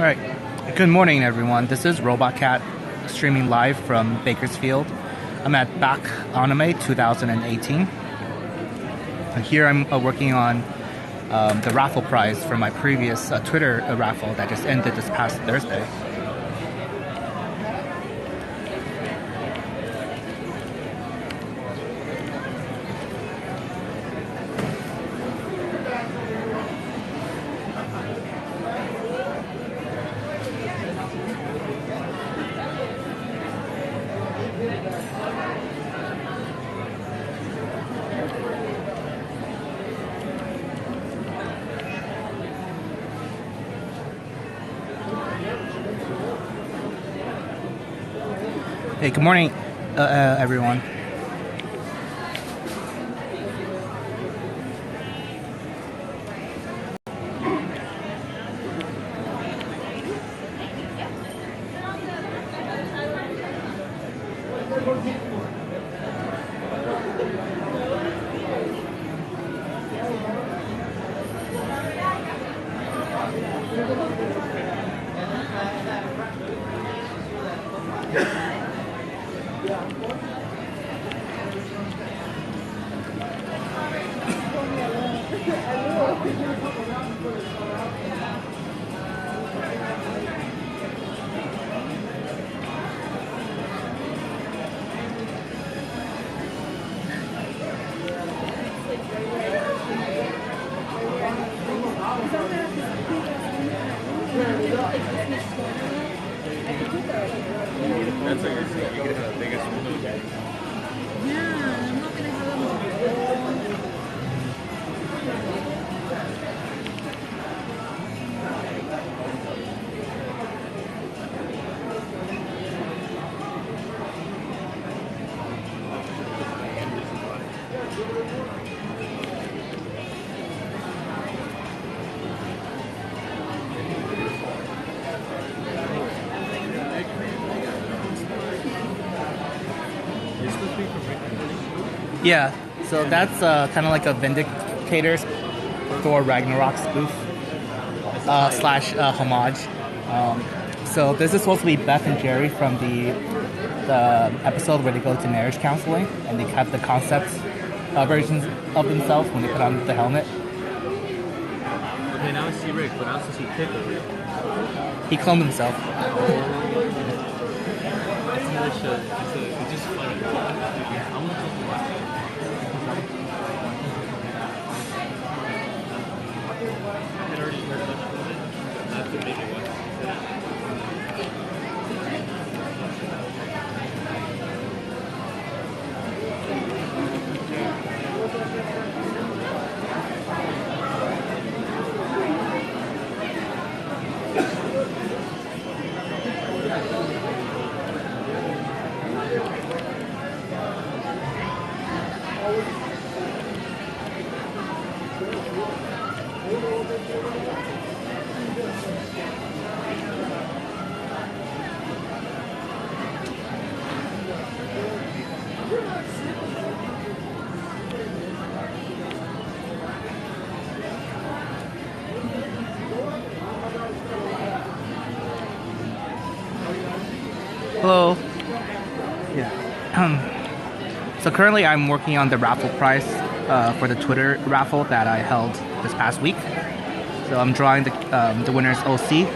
Alright, good morning everyone. This is Robot Cat streaming live from Bakersfield. I'm at Back Anime 2018. And here I'm working on the raffle prize for my previous Twitter raffle that just ended this past Thursday. Hey, good morning, everyone. That's what you're saying. You get the biggest window. Yeah, I'm not gonna have them. Yeah, so that's kind of like a Vindicator's Thor Ragnarok spoof slash homage. So this is supposed to be Beth and Jerry from the episode where they go to marriage counseling and they have the concept versions of themselves when they put on the helmet. Okay, now I see Rick, but I also see Pickle. He cloned himself. That's another show. It's just funny. I want to watch it. I had already heard about it. I have to make it watch it. Hello. Yeah. So currently I'm working on the raffle prize for the Twitter raffle that I held this past week. So I'm drawing the winner's OC.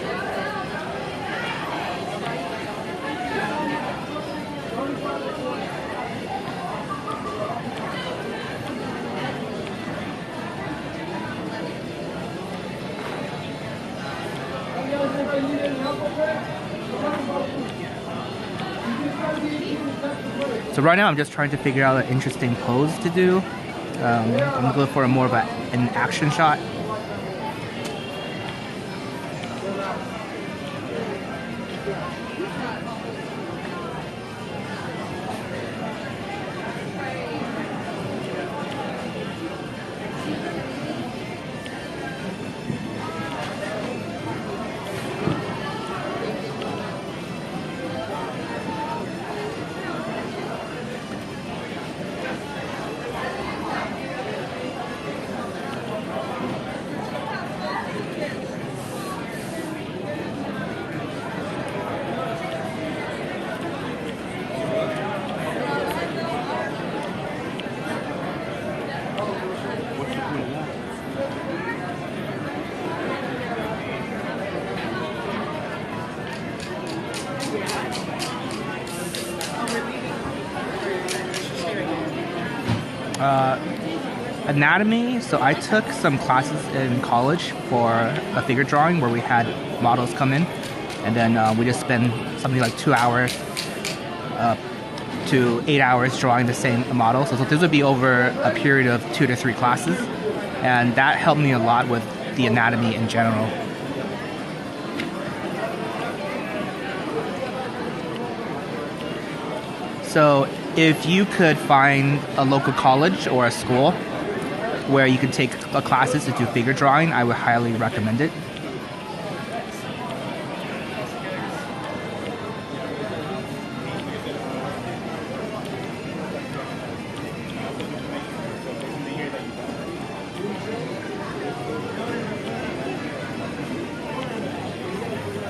So right now I'm just trying to figure out an interesting pose to do. I'm looking for more of an action shot. Anatomy. So I took some classes in college for a figure drawing where we had models come in, and then we just spend something like 2 hours to 8 hours drawing the same model. So this would be over a period of 2 to 3 classes, and that helped me a lot with the anatomy in general. So if you could find a local college or a school where you could take classes to do figure drawing, I would highly recommend it.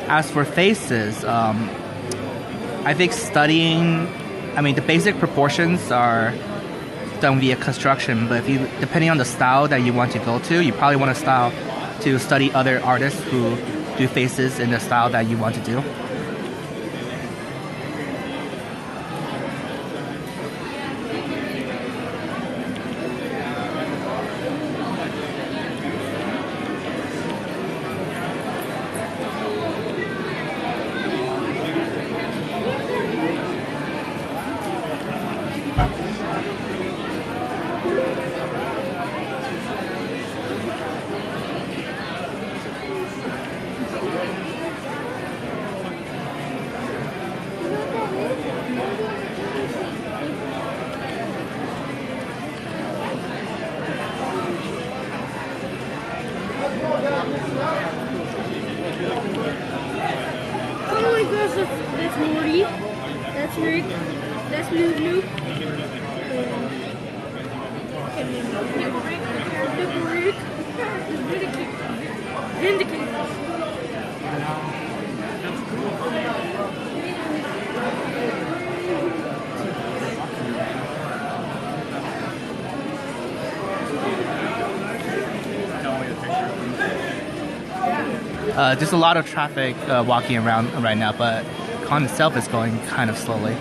As for faces, I think the basic proportions are done via construction, but depending on the style that you want to go to, you probably want to study other artists who do faces in the style that you want to do. Oh my gosh, that's Morty. That's Rick. That's Lulu. Rick. Vindicator. There's a lot of traffic walking around right now, but con itself is going kind of slowly.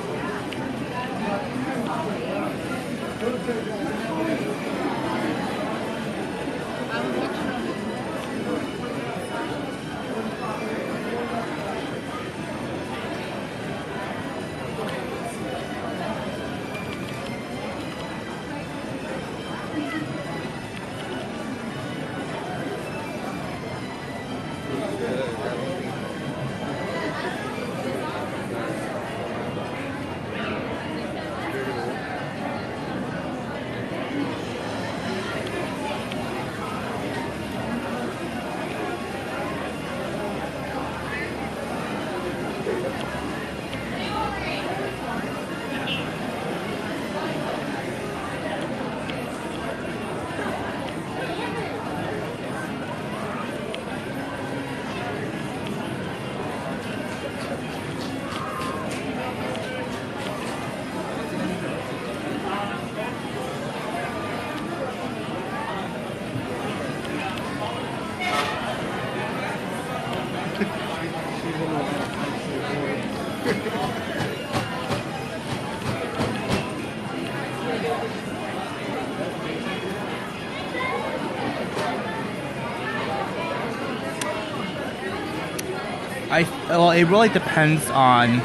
Well, it really depends on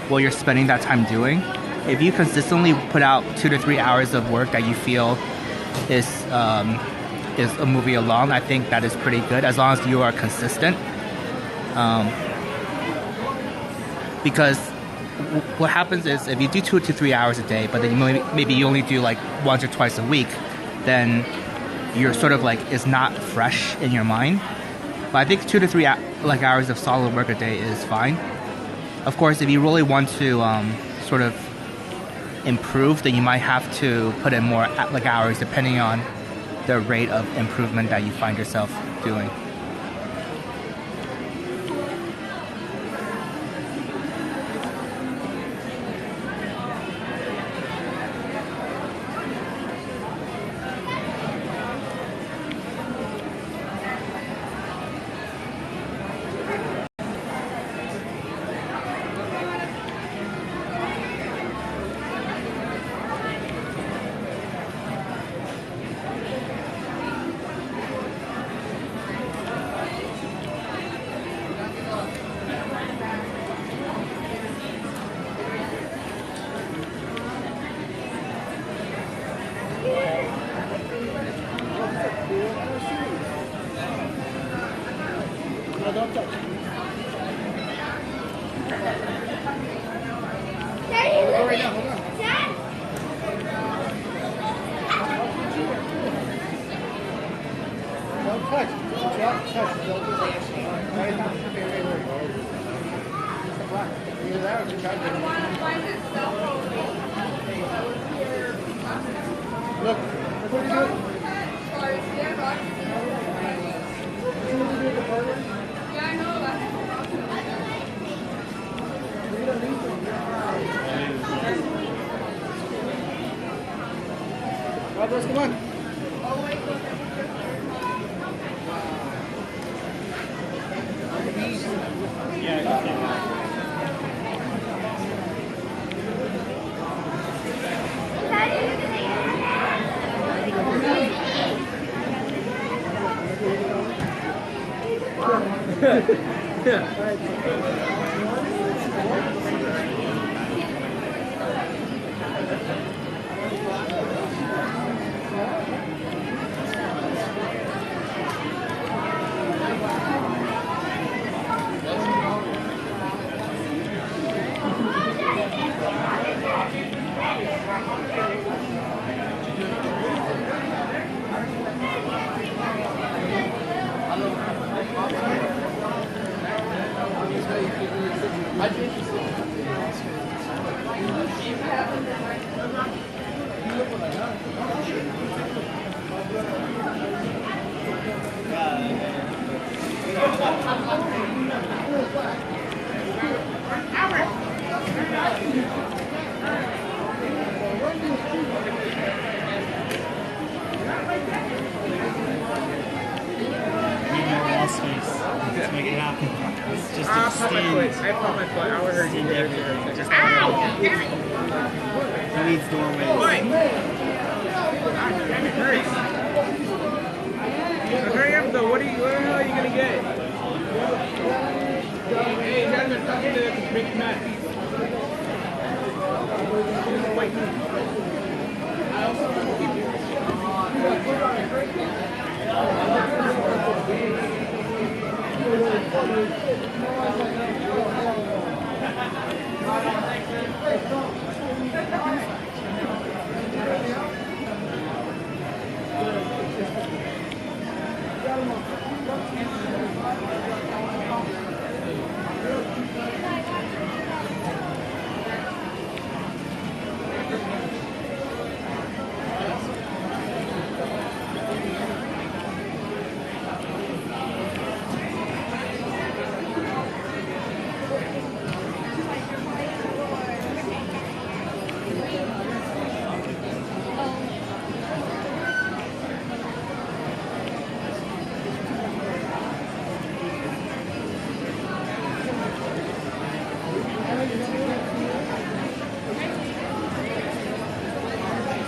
what you're spending that time doing. If you consistently put out 2 to 3 hours of work that you feel is a movie along, I think that is pretty good as long as you are consistent. Because what happens is if you do 2 to 3 hours a day, but then maybe you only do like once or twice a week, then you're sort of like it's not fresh in your mind. But I think 2 to 3 hours of solid work a day is fine. Of course, if you really want to sort of improve, then you might have to put in more hours depending on the rate of improvement that you find yourself doing. don't touch. Daddy, Go right now, hold on. Dad. Don't touch. Don't touch. Don't do that. Right now. Either that or touch it. Look. Look what you're doing. Brothers, come on. Let's make it happen. It's just I popped my foot. I popped my foot. I would hurt you. Just He needs doorways. Hurry up though. Where the hell are you gonna get? Hey, you guys are talking to the big man.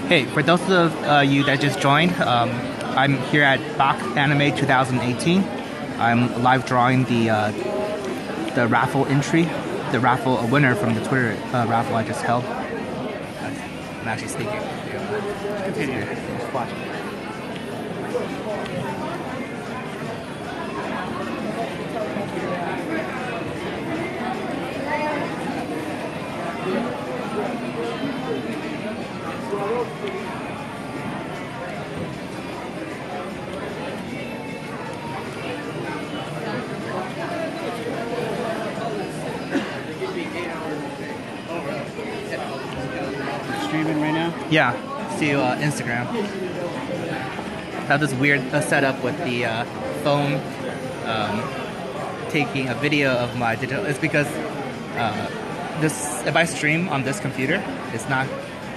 Hey, for those of you that just joined, I'm here at Bach Anime 2018. I'm live drawing the raffle entry, the raffle winner from the Twitter raffle I just held. I'm actually speaking. Continue. Just watch. Streaming right now? Yeah, see you Instagram. Have this weird setup with the phone taking a video of my digital. It's because if I stream on this computer, it's not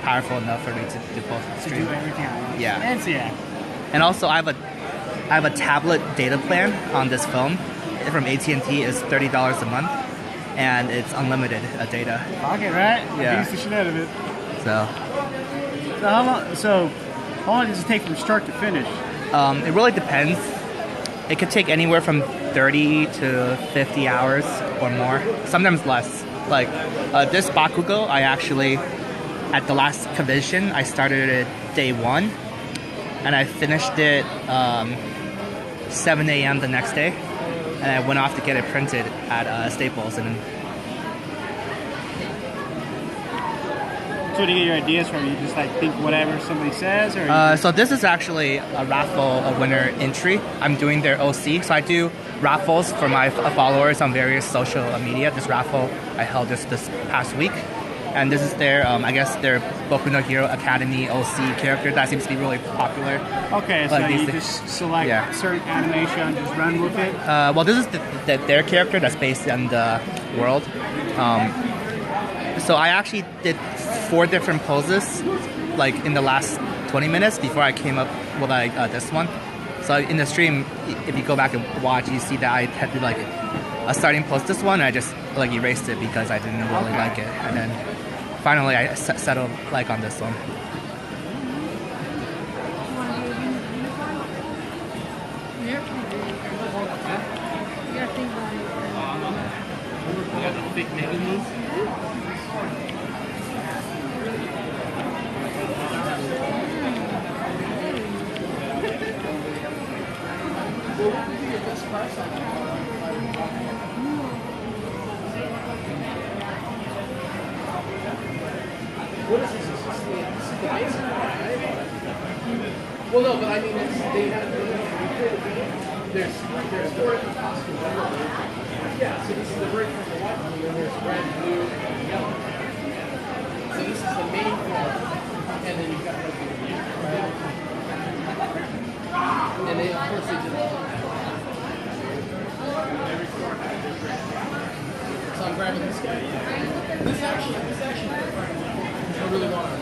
powerful enough for me to post the stream. Do everything I want. Yeah. Fancy, yeah. And also, I have a tablet data plan on this phone from AT&T. It's $30 a month, and it's unlimited data. Pocket, right? Yeah. Use the shit out of it. So How long does it take from start to finish? it really depends. It could take anywhere from 30 to 50 hours or more. Sometimes less. Like this Bakugo, I actually at the last convention I started it day 1, and I finished it 7 a.m. the next day. and I went off to get it printed at Staples. And So where do you get your ideas from? You just like think whatever somebody says, or? You so this is actually a raffle, a winner entry. I'm doing their OC, so I do raffles for my followers on various social media. This raffle I held this past week, and this is their, I guess, their Boku no Hero Academy OC character that seems to be really popular. Okay, so Like these you things. just select certain animation and just run with it? Well, this is their character that's based on the world. So I actually did 4 different poses, like in the last 20 minutes before I came up with like this one. So in the stream, if you go back and watch, you see that I had to like a starting pose this one, and I just like erased it because I didn't really like it, and then finally I settled like on this one. You got the big mega move. What is this? Is this the basic one, right? Well, no, but I mean, they have there's 4 different costumes. Yeah, so this is the break from the white one, and then there's red, blue, and yellow. So this is the main form, and then you've got like right? And they, of course, they did so I'm grabbing this guy. This actually, I really want it.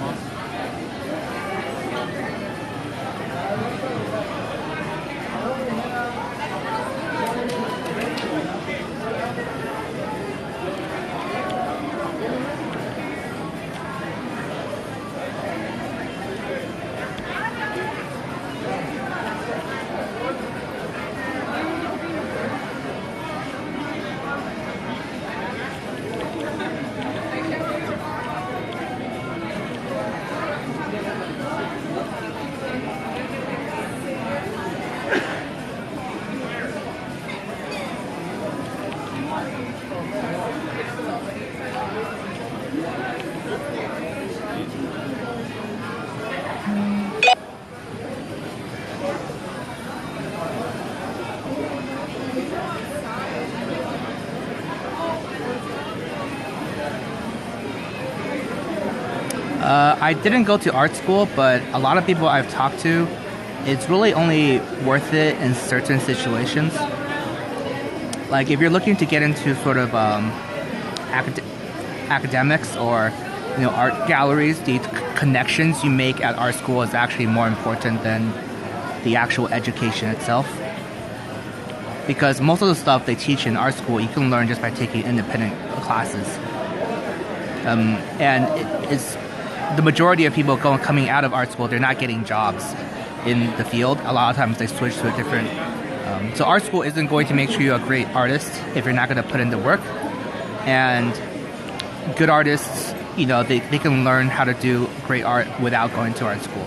I didn't go to art school, but a lot of people I've talked to, it's really only worth it in certain situations. Like if you're looking to get into sort of academics or art galleries, the connections you make at art school is actually more important than the actual education itself. Because most of the stuff they teach in art school, you can learn just by taking independent classes. And it's the majority of people coming out of art school, they're not getting jobs in the field. A lot of times they switch to a different. So art school isn't going to make you a great artist if you're not going to put in the work. And good artists, they can learn how to do great art without going to art school.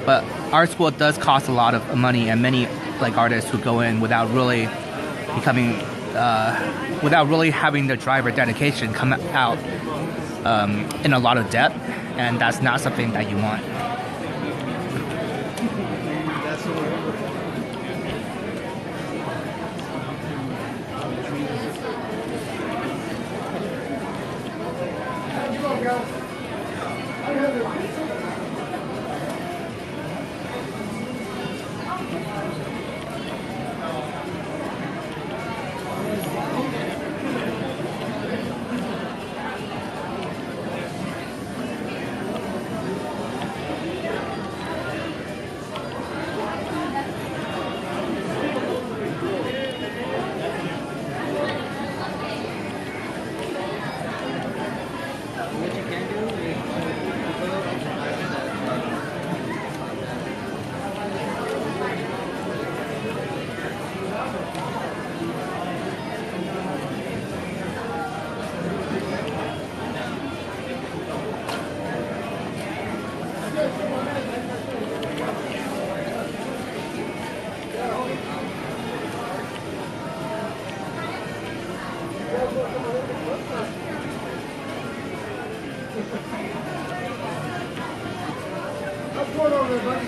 But art school does cost a lot of money, and many artists who go in without really becoming, without really having the drive or dedication, come out in a lot of debt, and that's not something that you want. What's going on there, buddy?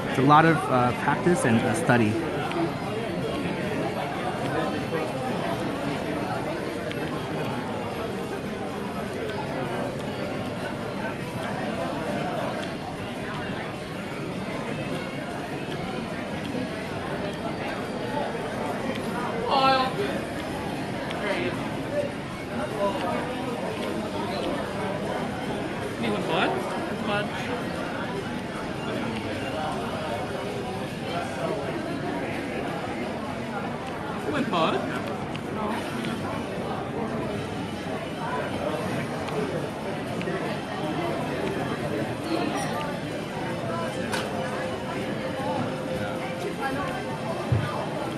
It's a lot of practice and study. Niคนบอสบอสคนบอส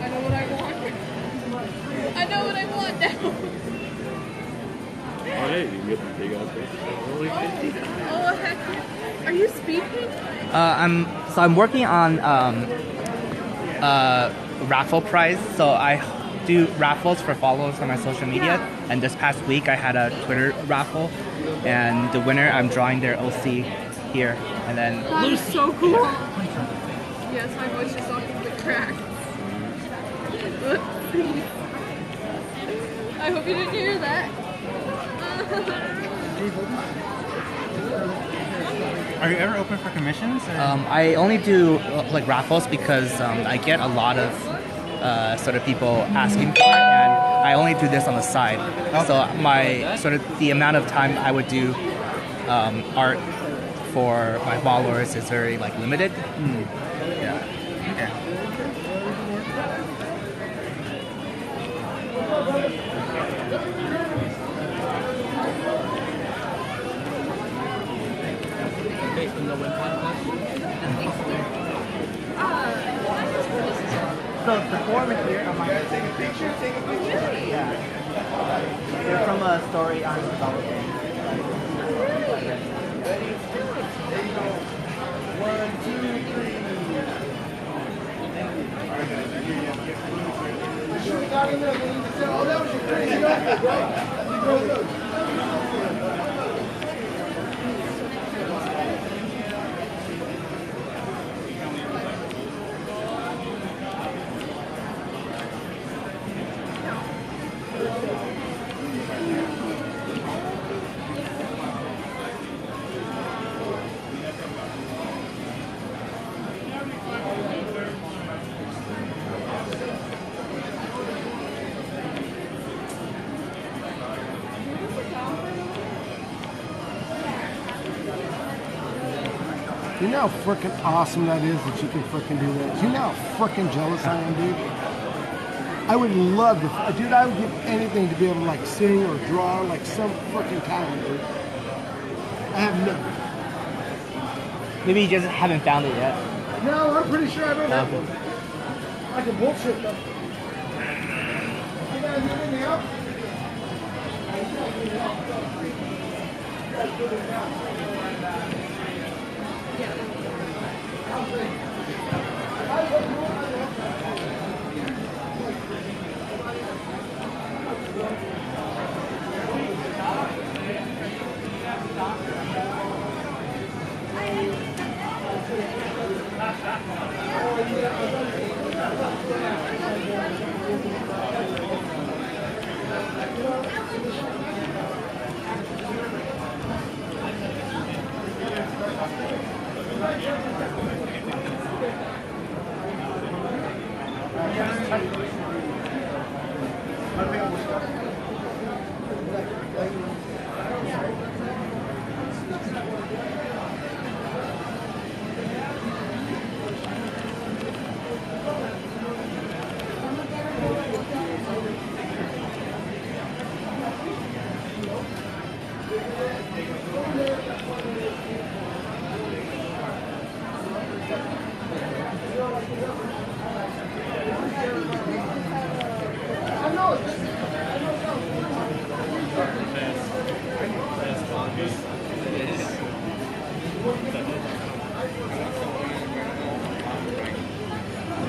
I know what I want. I know what I want now. Oh, hey, you can get the big ass fish. Only $50. Oh, heck yeah. Are you speaking? I'm working on raffle prize. So I do raffles for followers on my social media. Yeah. And this past week I had a Twitter raffle, and the winner I'm drawing their OC here, and then That is so cool. Yes, my voice just off the cracks. I hope you didn't hear that. Are you ever open for commissions? Or? I only do like raffles because I get a lot of sort of people asking for it, and I only do this on the side. So my sort of the amount of time I would do art for my followers is very like limited. Yeah. Okay. Based on the win contest. So the form is here on my Take a picture, take a picture. Really? Yeah. They're from a story on developing. There you go. 1, 2, 3. You sure we got Oh, that was your crazy uncle, bro. You know how freaking awesome that is that you can freaking do that? You know how freaking jealous I am, dude? I would love to, dude, I would give anything to be able to like sing or draw like some freaking talent, dude. I have none. Maybe you just haven't found it yet. No, I'm pretty sure I don't have one. I can bullshit though. You guys need anything else?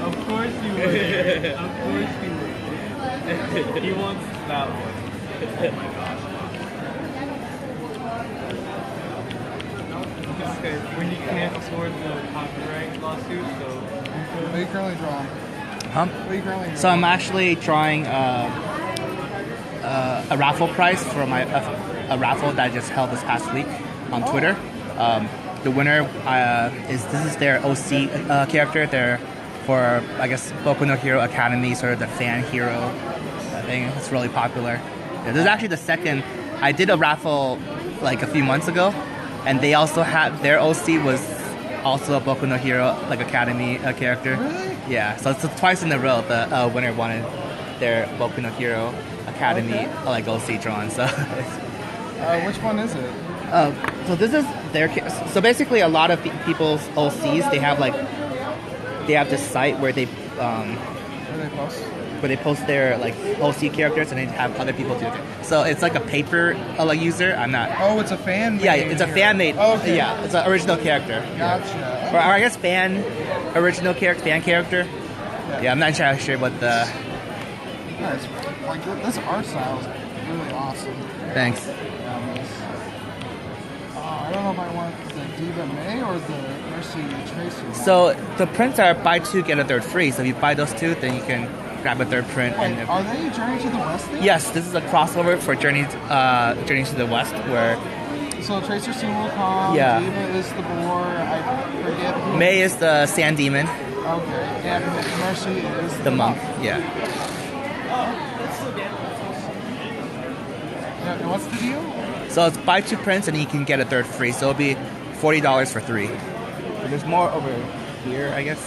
Of course you would. Of course you would. He wants that one. Oh my gosh. Okay, when you can't afford the copyright lawsuit, so... What are you currently drawing? Huh? What are you currently drawing? So I'm actually drawing a raffle prize for my a raffle that I just held this past week on Twitter. The winner is their OC character. They're for, I guess, Boku no Hero Academy, sort of the fan hero thing. It's really popular. Yeah, this is actually the second. I did a raffle like a few months ago, and they also had their OC was also a Boku no Hero like Academy character. Really? Yeah, so it's twice in a row the winner wanted their Boku no Hero Academy like OC drawn. So, Which one is it? so this is their. So basically, a lot of people's OCs they have this site where they Where they post? their like OC characters and they have other people do it. So it's like a paper like user. I'm not. Oh, it's a fan. Yeah, it's a fan made. Oh, okay. Yeah, it's an original character. Gotcha. Or I guess fan character. Yeah, I'm not entirely sure what the. Nice. Like this art style is really awesome. Thanks. I don't know if I want the Diva May or the Mercy Tracer one. So the prints are buy two get a third free. So if you buy those two, then you can grab a third print. Wait, And are they Journey to the West thing? yes, this is a crossover for Journey to the West, where So Tracer soon will come. Yeah. Diva is the boar. I forget who. May is the sand demon, Okay. And Mercy is the monk. Yeah. Yeah, and what's the deal? So it's buy two prints and you can get a third free. So it'll be $40 for three. And there's more over here, I guess.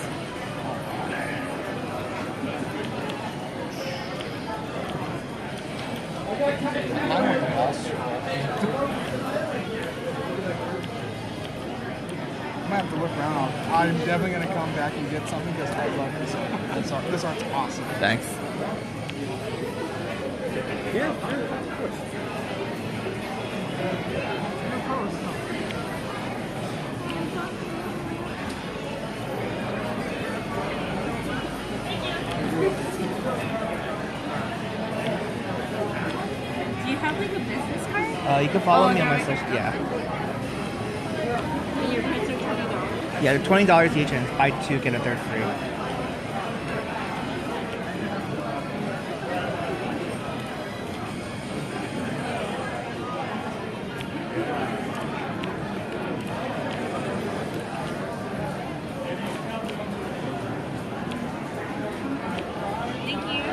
Mine with the ball scroll. I might have to look around. I'm definitely going to come back and get something because I love this art. This art's awesome. Thanks. You can follow me on my social. Yeah. And your pets are $20. Yeah, they're $20 each, and buy two get a third free. Thank you.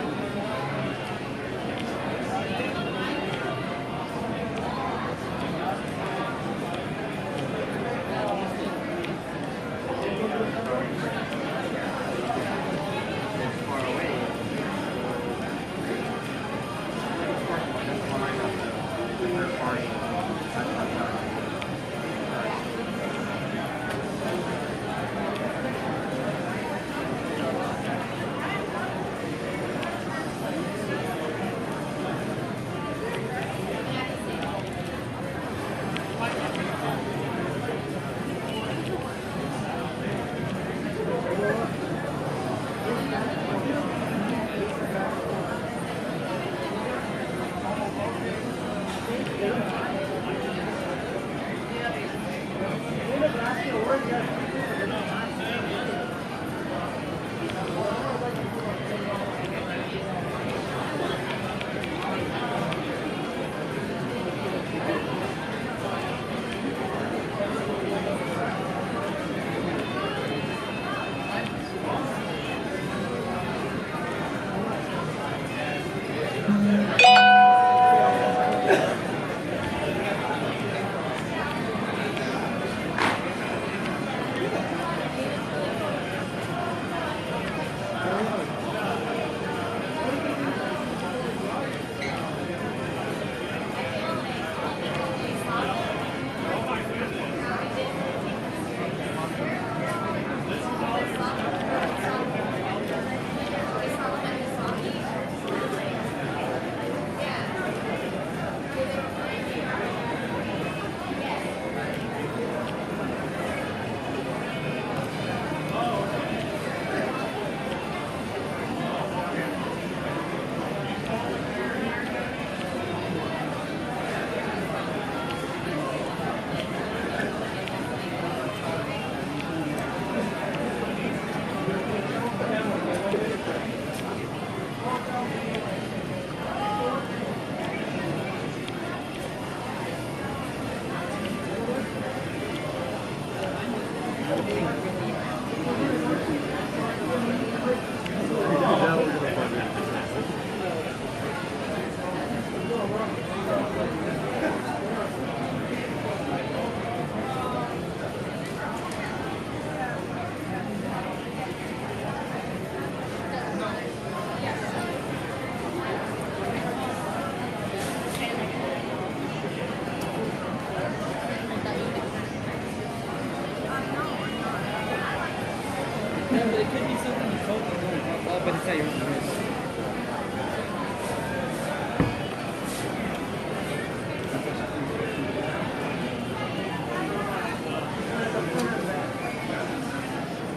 But it's at your house.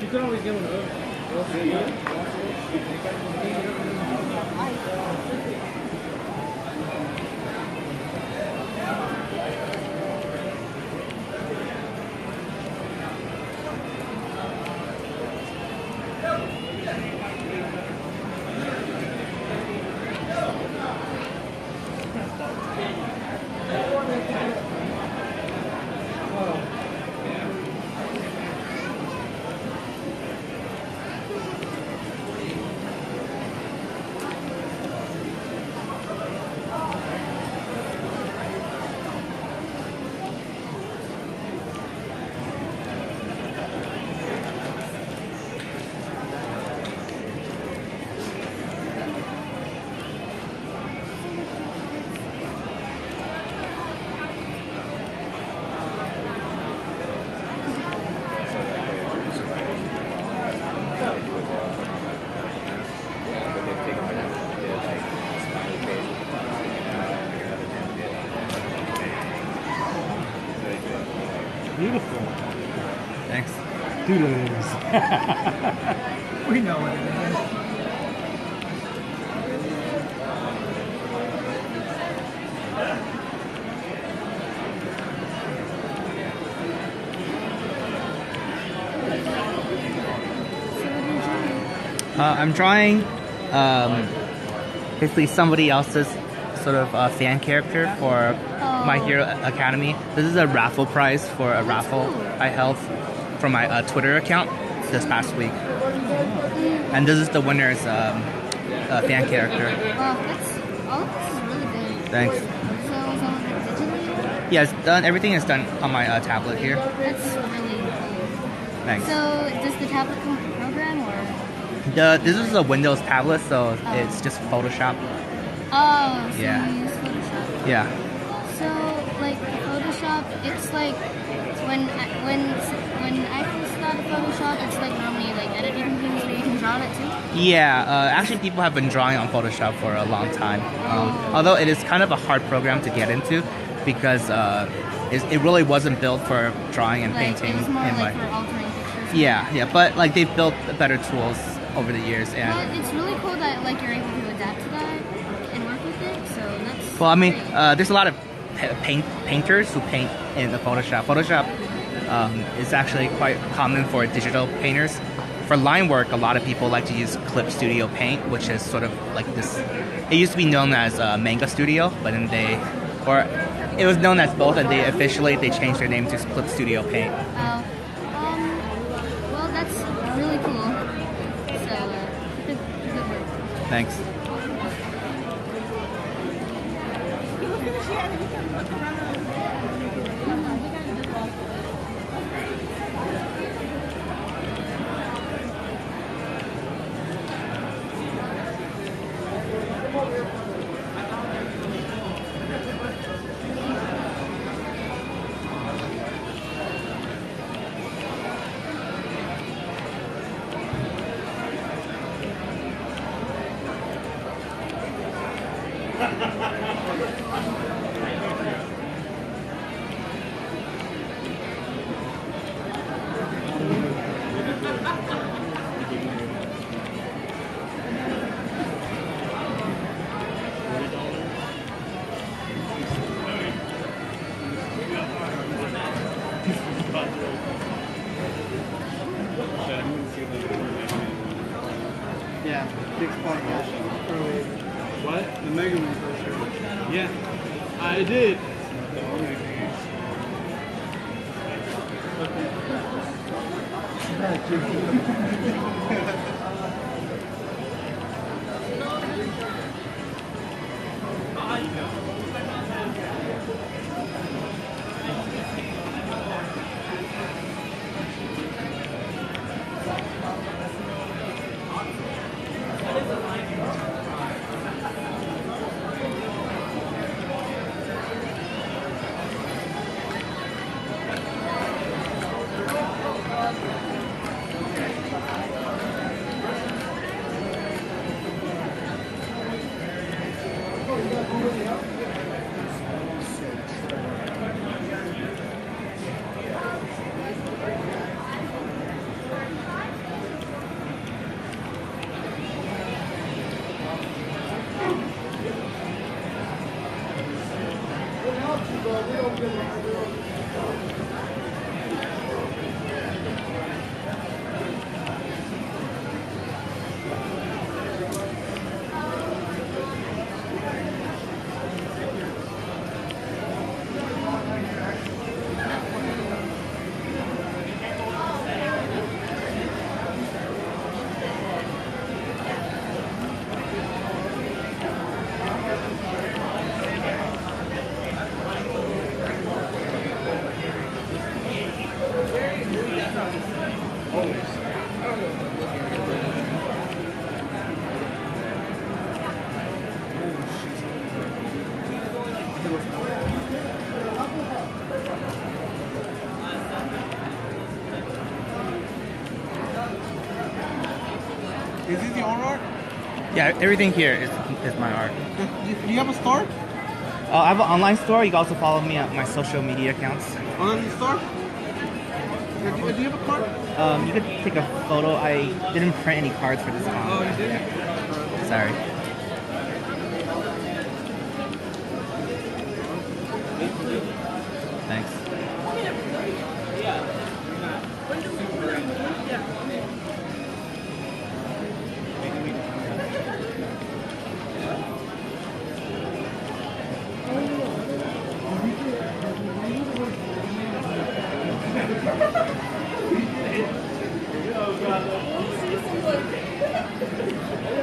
You could always get one of Beautiful. Thanks. Doodles. We know what it is. I'm drawing basically somebody else's sort of fan character for My Hero Academy. This is a raffle prize for a raffle I held for my Twitter account this past week. And this is the winner's fan character. Wow, all of this is really good. Thanks. So, is all of it digitally? Yeah, it's done. Everything is done on my tablet here. That's really cool. Thanks. So, does the tablet come with a program or? This is a Windows tablet, so it's just Photoshop. Oh, so Yeah. you use Photoshop. Yeah. So, like Photoshop, it's like when I first thought of Photoshop, it's like normally like editing things where you can draw on it too. Yeah, actually people have been drawing on Photoshop for a long time. Although it is kind of a hard program to get into because it really wasn't built for drawing and Like painting. it was more and like for altering pictures. yeah, but like they've built better tools over the years. And But it's really cool that like you're able to adapt to that and work with it. So that's. well, I mean, great. there's a lot of painters who paint in the Photoshop. Photoshop is actually quite common for digital painters. For line work, a lot of people like to use Clip Studio Paint, which is sort of like this. It used to be known as Manga Studio, but then it was known as both, and they changed their name to Clip Studio Paint. Oh, well, that's really cool. So, good work. Thanks. Yeah, big podcast. What? The Mega Man poster. Yeah, I did. Is this your own art? Yeah, everything here is my art. Do you have a store? I have an online store. You can also follow me on my social media accounts. Online store? Do you have a card? You could take a photo. I didn't print any cards for this con. Oh, you did? Sorry. Thanks.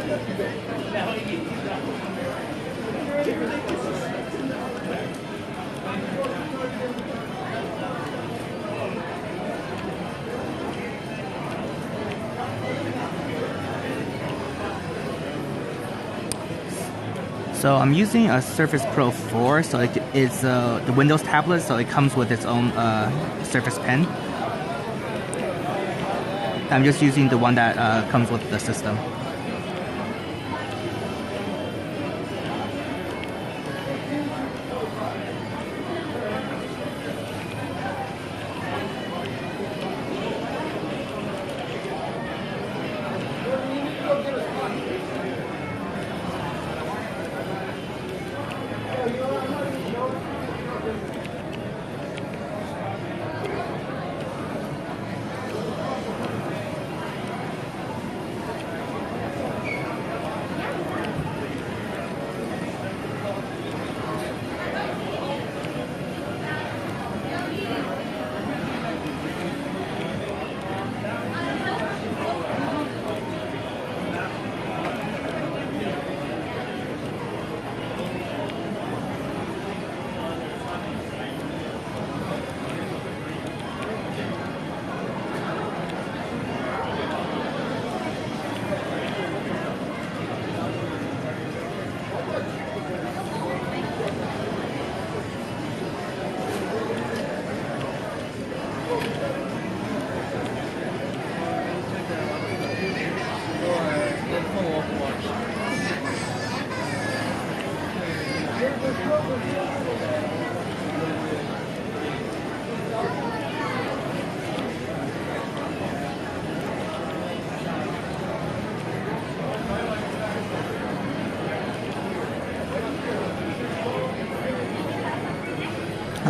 So I'm using a Surface Pro 4, so it's the Windows tablet, so it comes with its own Surface Pen. I'm just using the one that comes with the system.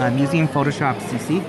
I'm using Photoshop CC.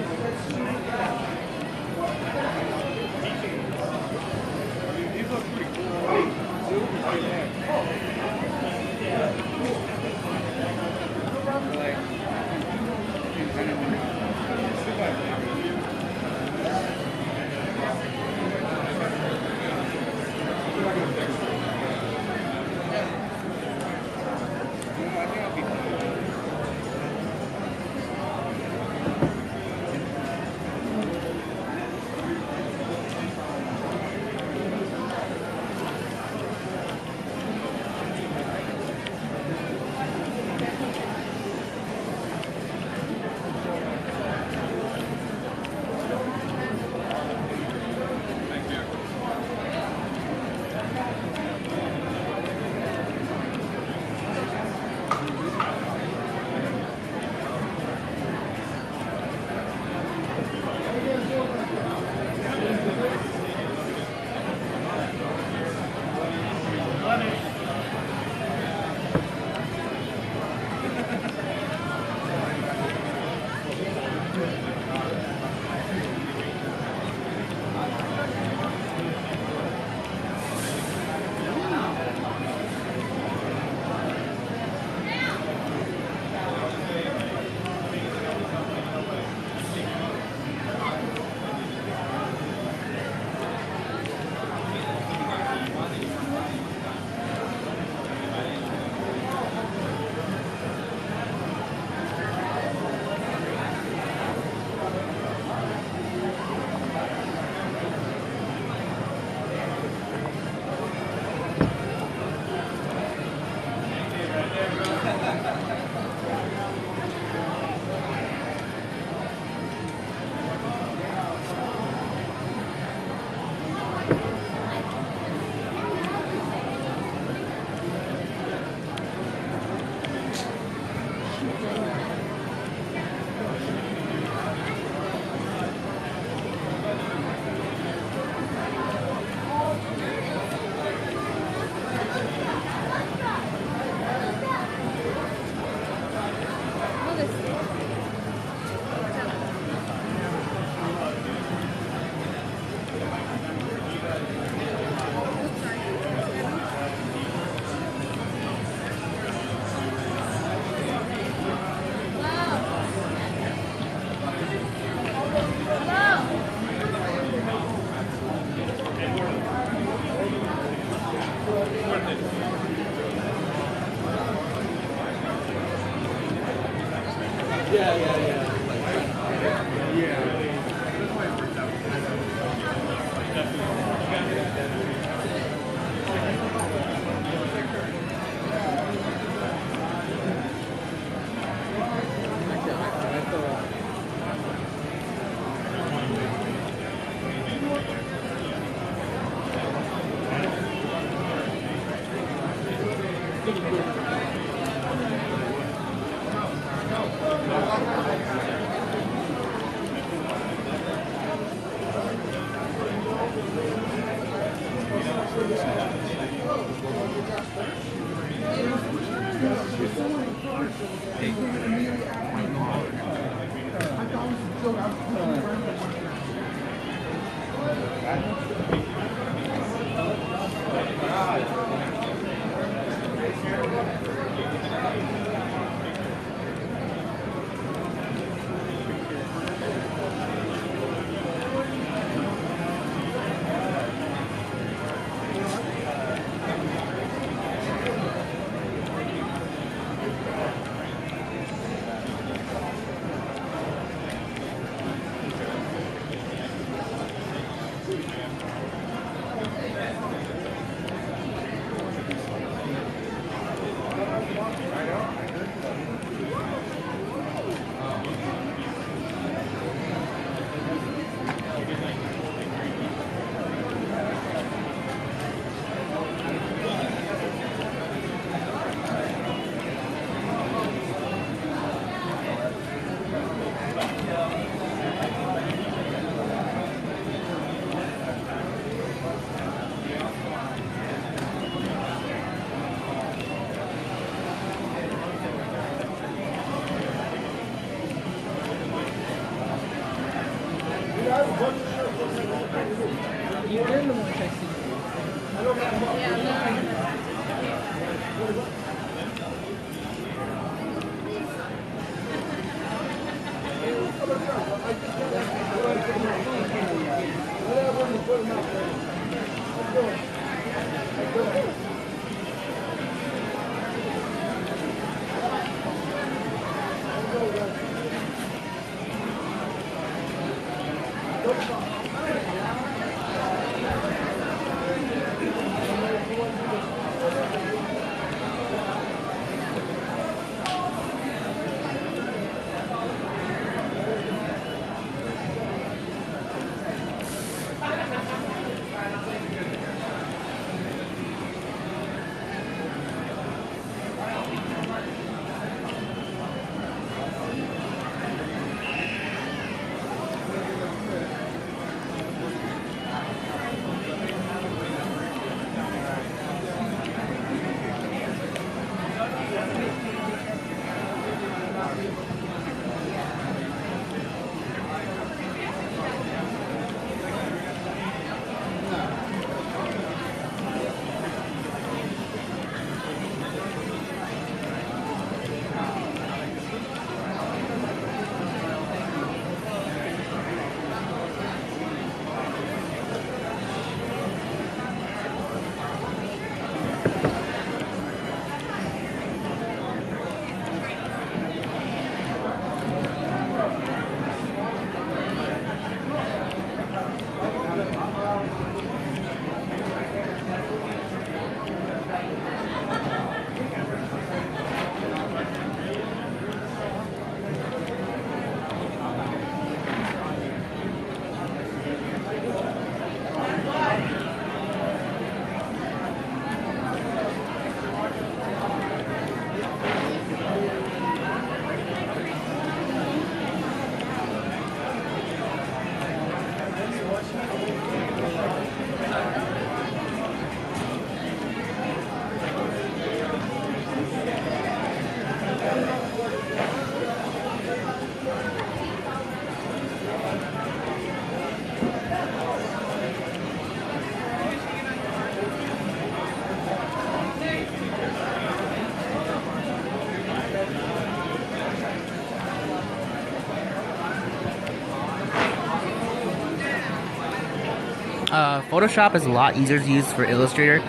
Photoshop is a lot easier to use for Illustrator.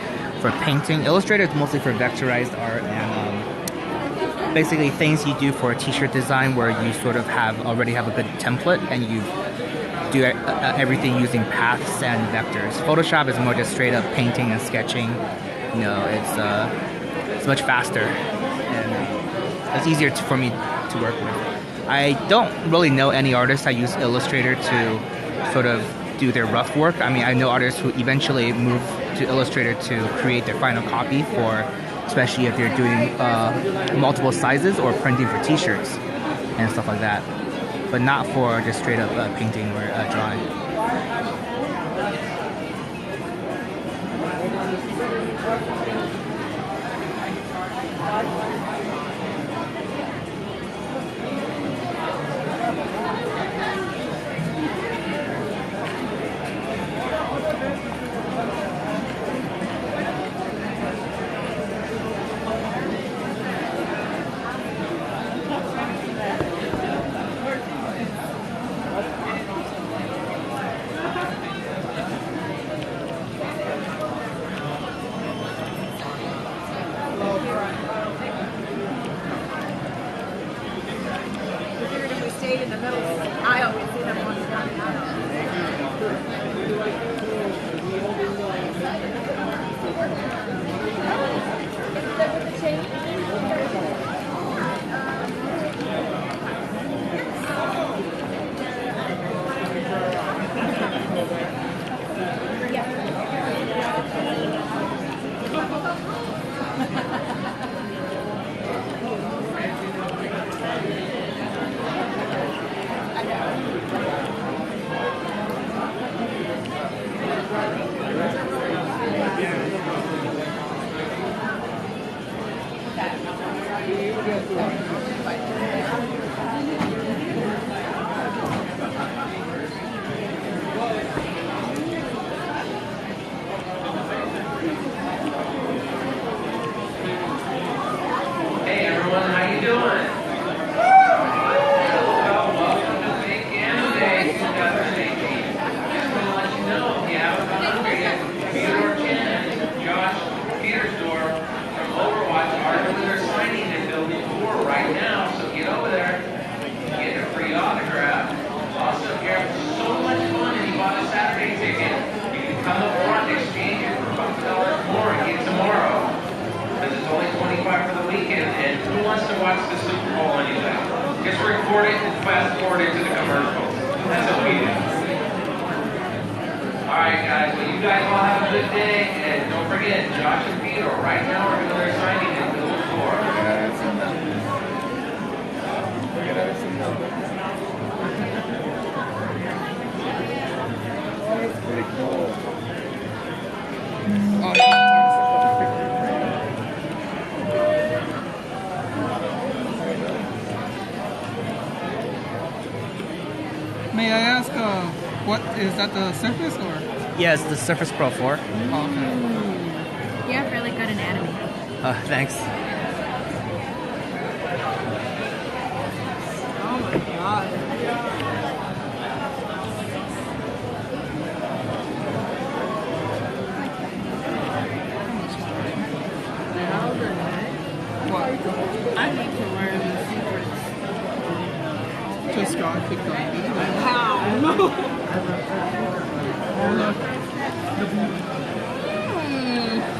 for painting. Illustrator is mostly for vectorized art and basically things you do for a t-shirt design where you sort of already have a good template and you do everything using paths and vectors. Photoshop is more just straight up painting and sketching. You know, it's much faster and it's easier for me to work with. I don't really know any artists that use Illustrator to sort of do their rough work. I mean, I know artists who eventually move to Illustrator to create their final copy for, especially if they're doing multiple sizes or printing for t-shirts and stuff like that, but not for just straight up painting or drawing. In the middle, I always see them on the Hey everyone, how you doing? Welcome to Big Game Day 2018. Just want to let you know, if you haven't been hungry yet, Theodore Chen and Josh Peter's door from Overwatch are doing their signing in Building 4 right now, so get over there, get a free autograph. Also, if you're having so much fun and you bought a Saturday ticket, you can come up front and exchange it for $5 more and get tomorrow. Because it's only $25 for the weekend, and who wants to watch the Super Bowl anyway? Just record it and fast forward it to the commercials. That's what we do. Alright guys, well you guys all have a good day, and don't forget, Josh and Peter right now are doing their signing in Building 4. May I ask, what is that, the Surface or? Yes, the Surface Pro 4. Oh, okay. You have really good anatomy. Thanks. Oh my god. What? I need to learn the secrets. Just go, keep going. How? Hold on.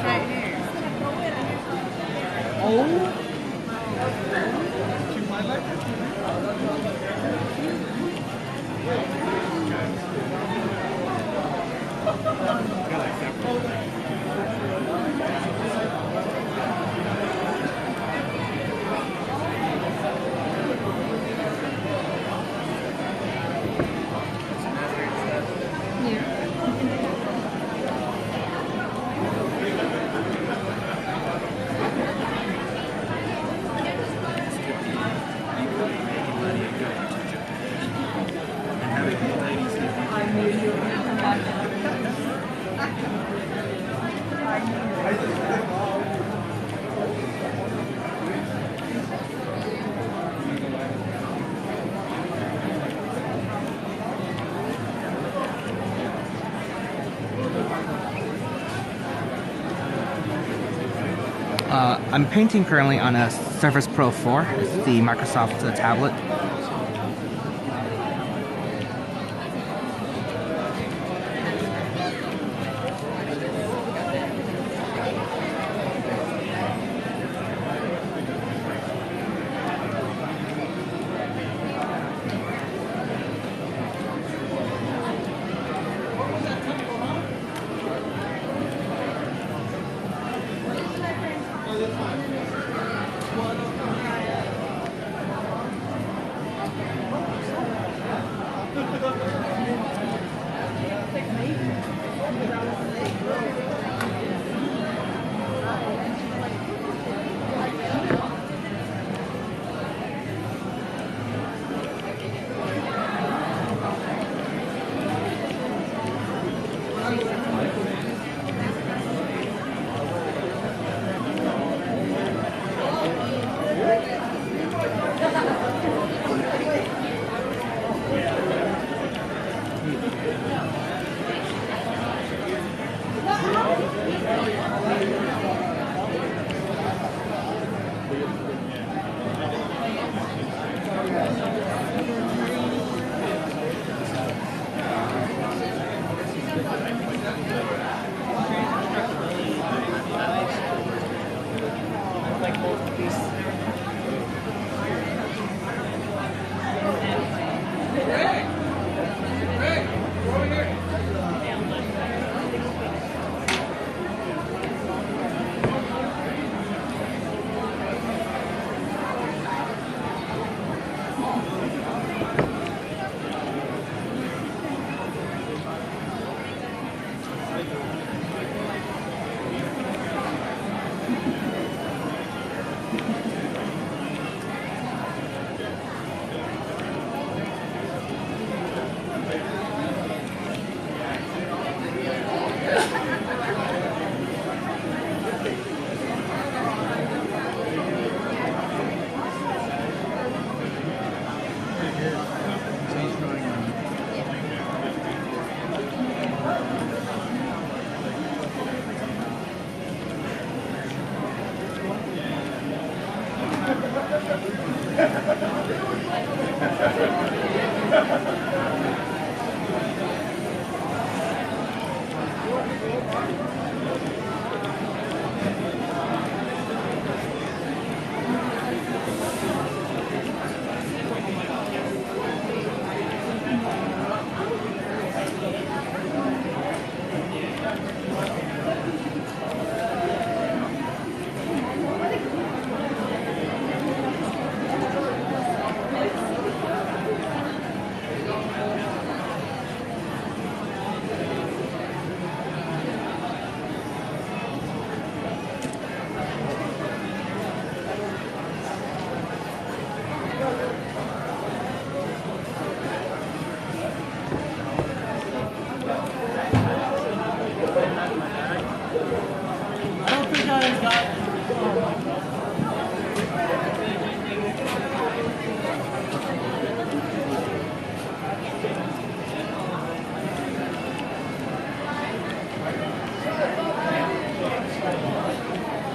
Right here. Oh. You might like it. I'm painting currently on a Surface Pro 4. It's the Microsoft tablet.